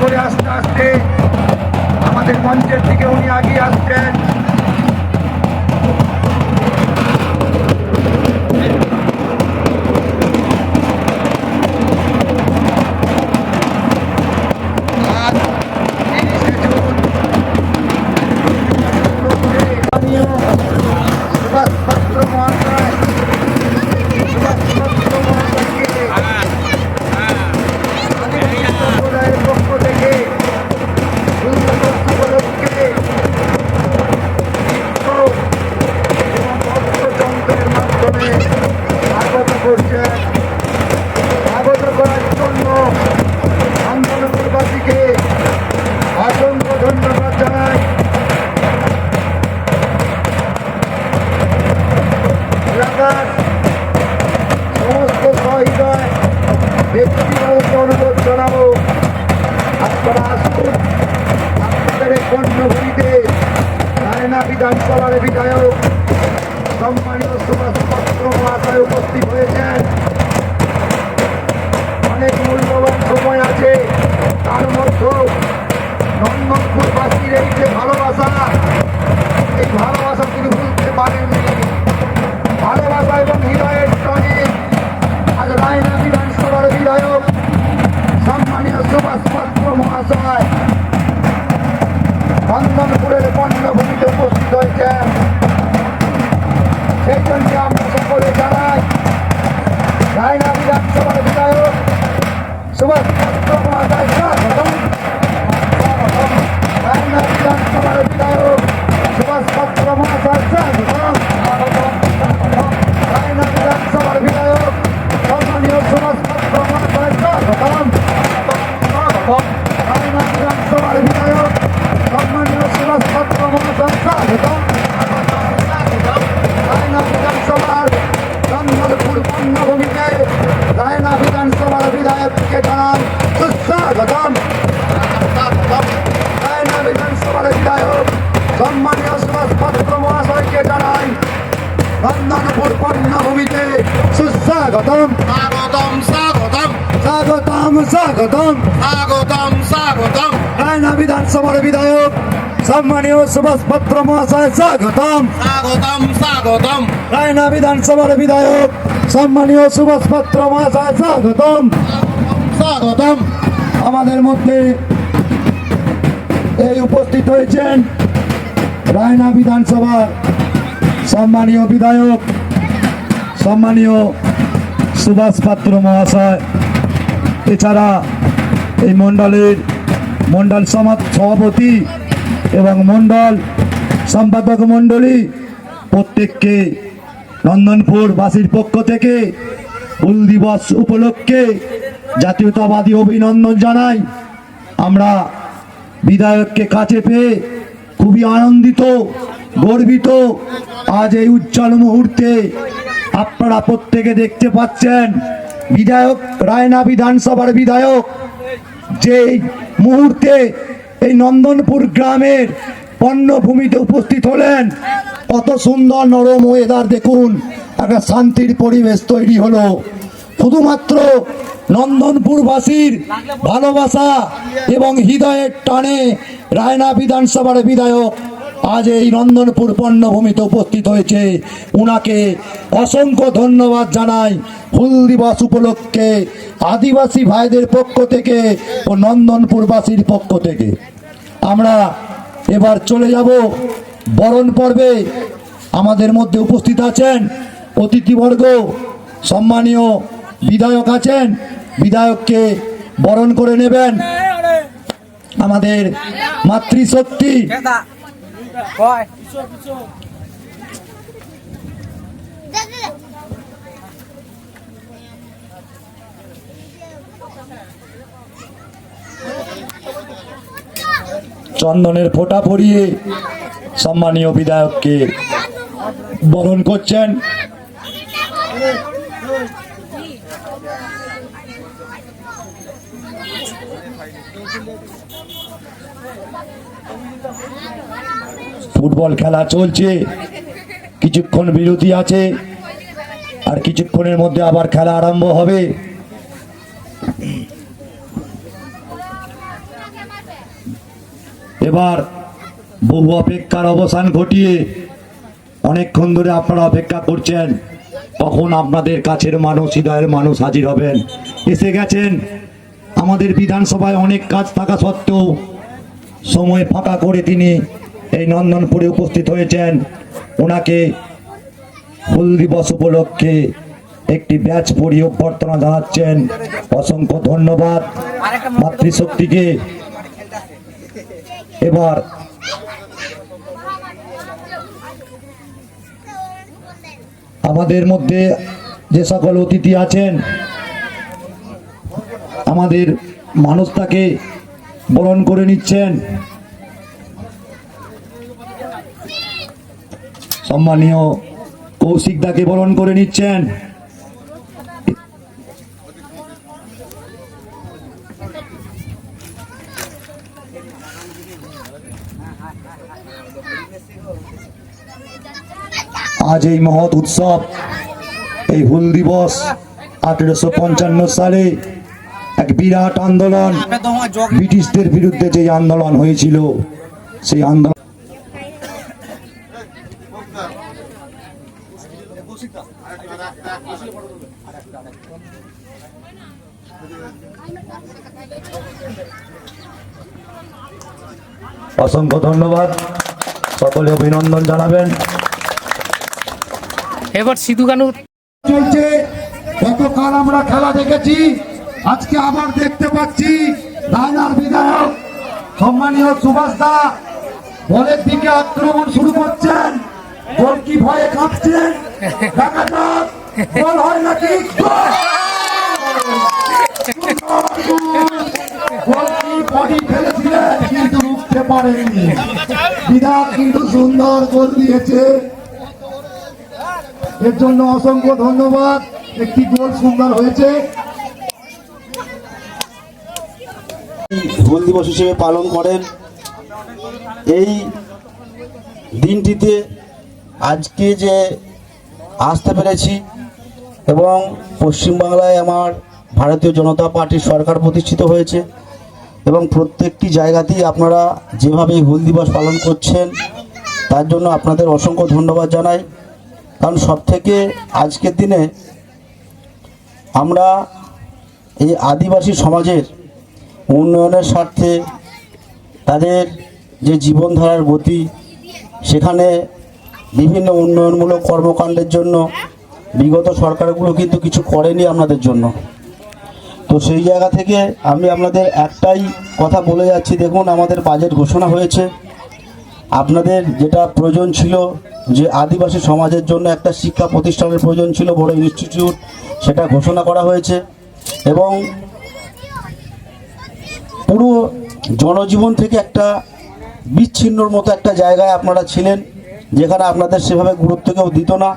করে আস্তে আস্তে আমাদের মঞ্চের দিকে উনি এগিয়ে আসছেন। স্বাগত করার জন্য আন্দোলনবাসীকে অসংখ্য ধন্যবাদ জানাই। এলাকার সমস্ত সহৃদয় ব্যক্তিগত অনুরোধ জানাবো, আপনারা আসুন। আপনাদের কর্ণভূমিতে রায়না বিধানসভার বিধায়ক সম্মানীয় সুভাষ পাত্র মহাশয় উপস্থিত হয়েছেন। অনেক মূল্যবান সময় আছে, তার মধ্যে নন্দনপুরবাসীর এই যে ভালোবাসা, এই ভালোবাসা তিনি বুঝতে পারেননি। ভালোবাসা এবং হৃদয়ের টানে আজ রায়না বিধানসভার বিধায়ক সম্মানীয় সুভাষ পাত্র মহাশয় নন্দনপুরের পণ্যভূমিতে উপস্থিত হয়েছেন। সেই জন্য আমরা সকলে জানাই রায়না বিধানসভার বিধায়ক সুভাষ পাত্র মহাশয় স্বাগতম। রায়না বিধানসভার বিধায়ক সুভাষ পাত্র মহাশয় স্বাগতম। রায়না বিধানসভার বিধায়ক সম্মানীয় সুভাষ পাত্র মহাশয় স্বাগতম। রায়না বিধানসভার বিধায়ক সম্মানীয় সুভাষ পাত্র মহাশয় স্বাগতম। রায়না বিধানসভার নন্দনপুর পণ্যভূমিতে রায়না বিধানসভার বিধায়ককে জানান সুস্বাগতম। রায়না বিধানসভার বিধায়ক সম্মানীয় সুভাষ পাত্র মহাশয়কে জানাই নন্দনপুর পণ্যভূমিতে সুস্বাগতম। স্বাগতম স্বাগতম স্বাগতম স্বাগতম স্বাগতম স্বাগতম। রায়না বিধানসভার বিধায়ক সম্মানীয় সুভাষ পাত্র মহাশয় স্বাগতম। স্বাগতম স্বাগতম রায়না বিধানসভার বিধায়ক সম্মানীয় সুভাষ পাত্র মহাশয় স্বাগতম। স্বাগতম। আমাদের মধ্যে এই উপস্থিত হয়েছেন রায়না বিধানসভার সম্মানীয় বিধায়ক সম্মানীয় সুভাষ পাত্র মহাশয়, এছাড়া এই মণ্ডল সভাপতি এবং মণ্ডল সম্পাদক মণ্ডলী প্রত্যেককে নন্দনপুরবাসীর পক্ষ থেকে হুল দিবস উপলক্ষে জাতীয়তাবাদী অভিনন্দন জানাই। আমরা বিধায়ককে কাছে পেয়ে খুবই আনন্দিত, গর্বিত। আজ এই উজ্জ্বল মুহূর্তে আপনারা প্রত্যেকে দেখতে পাচ্ছেন বিধায়ক রায়না বিধানসভার বিধায়ক যে মুহূর্তে এই নন্দনপুর গ্রামের পণ্যভূমিতে উপস্থিত হলেন। কত সুন্দর নরম ওয়েদার, দেখুন একটা শান্তির পরিবেশ তৈরি হলো। শুধুমাত্র নন্দনপুরবাসীর ভালোবাসা এবং হৃদয়ের টানে রায়না বিধানসভার বিধায়ক আজ এই নন্দনপুর পণ্যভূমিতে উপস্থিত হয়েছে। উনাকে অসংখ্য ধন্যবাদ জানাই হুল দিবস উপলক্ষে আদিবাসী ভাইদের পক্ষ থেকে ও নন্দনপুরবাসীর পক্ষ থেকে। আমরা এবার চলে যাব বরণ পর্বে। আমাদের মধ্যে উপস্থিত আছেন অতিথিবর্গ, সম্মানীয় বিধায়ক আছেন, বিধায়ককে বরণ করে নেবেন আমাদের মাতৃশক্তি চন্দনের ফোঁটা পরিয়ে সম্মানীয় বিধায়ককে বরণ করছেন। ফুটবল খেলা চলছে, কিছুক্ষণ বিরতি আছে, আর কিছুক্ষণের মধ্যে আবার খেলা আরম্ভ হবে। এবার বহু অপেক্ষার অবসান ঘটিয়ে অনেকক্ষণ ধরে আপনারা অপেক্ষা করছেন কখন আপনাদের কাছের মানুষ, হৃদয়ের মানুষ হাজির হবেন। এসে গেছেন। আমাদের বিধানসভায় অনেক কাজ থাকা সত্ত্বেও সময় ফাঁকা করে তিনি এই নন্দনপুরে উপস্থিত হয়েছেন। ওনাকে হুল দিবস উপলক্ষে একটি ব্যাচ পরিয়ে অভ্যর্থনা জানাচ্ছেন। অসংখ্য ধন্যবাদ মাতৃশক্তিকে। এবার আমাদের মধ্যে যে সকল অতিথি আছেন, আমাদের মানুষটাকে বরণ করে নিচ্ছেন। সম্মানীয় কৌশিকদাকে বরণ করে নিচ্ছেন। আজ এই মহৎ উৎসব, এই হুল দিবস 1855 সালে এক বিরাট আন্দোলন, ব্রিটিশদের বিরুদ্ধে যে আন্দোলন হয়েছিল, সেই আন্দোলন অসংখ্য ধন্যবাদ। সকলে অভিনন্দন জানাবেন। এবার সিধু কানু চলছে। গতকাল আমরা খেলা দেখেছি, আজকে আবার দেখতে পাচ্ছি। রায়নার বিধায়ক সম্মানীয় সুভাষ দা বলের দিকে আক্রমণ শুরু করছেন। গোলকি ভয়ে কাঁপছেন। দেখা যাক গোল হয় নাকি। গোলকি বডি ফেলেছিলেন কিন্তু রুখতে পারেননি। বিধায়ক কিন্তু সুন্দর গোল দিয়েছে, এর জন্য অসংখ্য ধন্যবাদ। একটি গোল সুন্দর হয়েছে। হুল দিবস হিসেবে পালন করেন। এই দিনটিতে আজকে যে আসতে পেরেছি এবং পশ্চিমবাংলায় আমার ভারতীয় জনতা পার্টির সরকার প্রতিষ্ঠিত হয়েছে এবং প্রত্যেকটি জায়গাতেই আপনারা যেভাবে হুল দিবস পালন করছেন তার জন্য আপনাদের অসংখ্য ধন্যবাদ জানাই। কারণ সবথেকে আজকের দিনে আমরা এই আদিবাসী সমাজের উন্নয়নের স্বার্থে তাদের যে জীবনধারার গতি, সেখানে বিভিন্ন উন্নয়নমূলক কর্মকাণ্ডের জন্য বিগত সরকারগুলো কিন্তু কিছু করেনি আপনাদের জন্য। তো সেই জায়গা থেকে আমি আপনাদের একটাই কথা বলে যাচ্ছি, দেখুন আমাদের বাজেট ঘোষণা হয়েছে। আপনাদের যেটা প্রয়োজন ছিল যে আদিবাসী সমাজের জন্য একটা শিক্ষা প্রতিষ্ঠানের প্রয়োজন ছিল, বড় ইনস্টিটিউট, সেটা ঘোষণা করা হয়েছে এবং পুরো জনজীবন থেকে একটা বিচ্ছিন্নর মতো একটা জায়গায় আপনারা ছিলেন, যেখানে আপনাদের সেভাবে গুরুত্ব কেউ দিত না।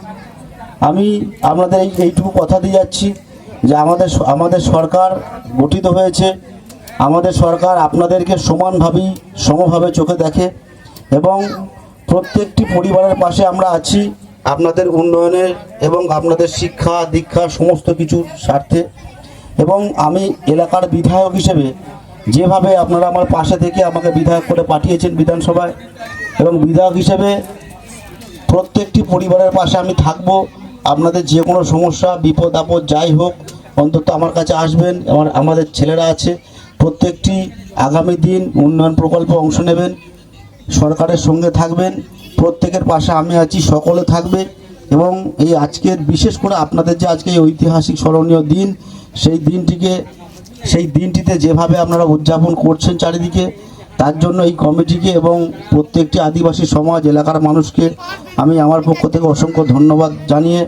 আমি আপনাদের এইটুকু কথা দিয়ে যাচ্ছি যে আমাদের সরকার গঠিত হয়েছে। আমাদের সরকার আপনাদেরকে সমভাবে চোখে দেখে এবং প্রত্যেকটি পরিবারের পাশে আমরা আছি আপনাদের উন্নয়নের এবং আপনাদের শিক্ষা দীক্ষা সমস্ত কিছুর স্বার্থে। এবং আমি এলাকার বিধায়ক হিসেবে যেভাবে আপনারা আমার পাশে থেকে আমাকে বিধায়ক করে পাঠিয়েছেন বিধানসভায়, এবং বিধায়ক হিসেবে প্রত্যেকটি পরিবারের পাশে আমি থাকব। আপনাদের যে কোনো সমস্যা বিপদ আপদ যাই হোক অন্তত আমার কাছে আসবেন। আমাদের ছেলেরা আছে, প্রত্যেকটি আগামী দিন উন্নয়ন প্রকল্পে অংশ নেবেন, সরকারের সঙ্গে থাকবেন, প্রত্যেকের পাশে আমি আছি, সকলে থাকবে। এবং এই আজকের বিশেষ করে আপনাদের যে আজকে এই ঐতিহাসিক স্মরণীয় দিন, সেই দিনটিতে যেভাবে আপনারা উদযাপন করছেন চারিদিকে, তার জন্য এই কমিটিকে এবং প্রত্যেকটি আদিবাসী সমাজ এলাকার মানুষকে আমি আমার পক্ষ থেকে অসংখ্য ধন্যবাদ জানিয়ে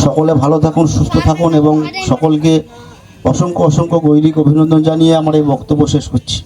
সকলে ভালো থাকুন, সুস্থ থাকুন এবং সকলকে অসংখ্য গৈরিক অভিনন্দন জানিয়ে আমার এই বক্তব্য শেষ করছি।